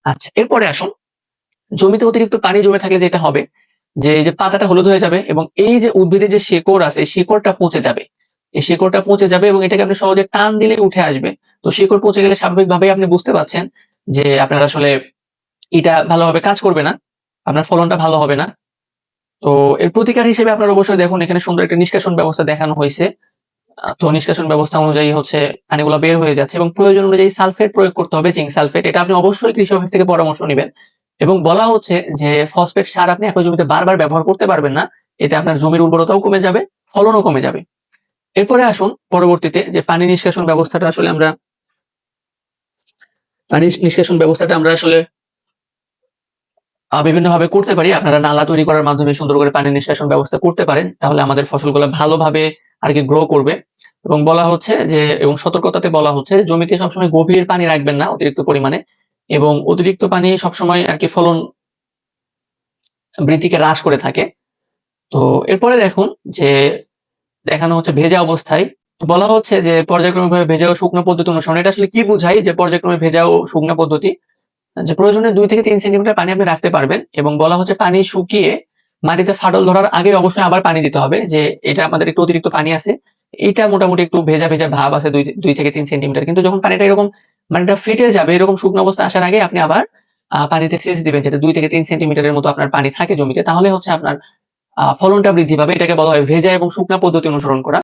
আচ্ছা, এরপরে আসুন জমিতে অতিরিক্ত পানি জমে থাকলে যেটা হবে যে এই যে পাতাটা হলুদ হয়ে যাবে এবং এই যে উদ্ভিদের যে শিকড় আছে এই শিকড়টা পচে যাবে। এই শিকড়টা পচে যাবে এবং এটাকে আপনি সহজে টান দিলে উঠে আসবে। তো শিকড় পচে গেলে স্বাভাবিকভাবেই আপনি বুঝতে পারছেন যে আপনার আসলে এটা ভালোভাবে কাজ করবে না। আপনার ফলনটা ভালো হবে না। তো এর প্রতিকার হিসেবে আপনার অবশ্যই দেখুন এখানে সুন্দর একটা নিষ্কাশন ব্যবস্থা দেখানো হইছে। তো নিষ্কাশন ব্যবস্থা অনুযায়ী হচ্ছে পানিগুলা বের হয়ে যাচ্ছে এবং প্রয়োজন অনুযায়ী সালফেট প্রয়োগ করতে হবে, জিংক সালফেট। এটা আপনি অবশ্যই কৃষি অফিস থেকে পরামর্শ নিবেন। এবং বলা হচ্ছে যে ফসফেট সার আপনি একই জমিতে বারবার ব্যবহার করতে পারবেন না। এতে আপনার জমির উর্বরতাও কমে যাবে, ফলনও কমে যাবে। এরপরে আসুন পরবর্তীতে যে পানি নিষ্কাশন ব্যবস্থাটা আসলে আমরা পানি নিষ্কাশন ব্যবস্থাটা আমরা আসলে বিভিন্নভাবে করতে পারি। আপনারা নালা তৈরি করার মাধ্যমে সুন্দর করে পানি নিষ্কাশন ব্যবস্থা করতে পারেন। তাহলে আমাদের ফসলগুলো ভালোভাবে আরকি গ্রো করবে। এবং বলা হচ্ছে যে এবং সতর্কতাতে বলা হচ্ছে জমিতে সবসময় গভীর পানি রাখবেন না অতিরিক্ত পরিমাণে। এবং অতিরিক্ত পানি সবসময় আরকি ফলন বৃদ্ধিকে হ্রাস করে থাকে। তো এরপরে দেখুন যে দেখানো হচ্ছে ভেজা অবস্থায় বলা হচ্ছে যে পর্যায়ক্রমিকভাবে ভেজা ও শুকনো পদ্ধতি অনুসরণ। এটা আসলে কি বোঝায় যে পর্যায়ক্রমে ভেজা ও শুকনা পদ্ধতি? যে প্রয়োজনে ২ থেকে ৩ সেন্টিমিটার পানি আপনি রাখতে পারবেন এবং বলা হচ্ছে পানি শুকিয়ে মাটিতে ফাটল ধরার আগে অবশ্যই আবার পানি দিতে হবে। যে এটা আমাদের একটু অতিরিক্ত পানি আছে। এইটা মোটামুটি একটু ভেজা, ভেজা ভাব আছে ২ থেকে ৩ সেন্টিমিটার। কিন্তু যখন পানিটা এরকম পানিটা ফেটে যাবে এরকম শুকনো অবস্থা আসার আগে আপনি আবার পানিতে সেচ দিবেন যাতে ২ থেকে ৩ সেন্টিমিটারের মতো আপনার পানি থাকে জমিতে। তাহলে হচ্ছে আপনার ফলনটা বৃদ্ধি পাবে। এটাকে বলা হয় ভেজা এবং শুকনা পদ্ধতি অনুসরণ করা।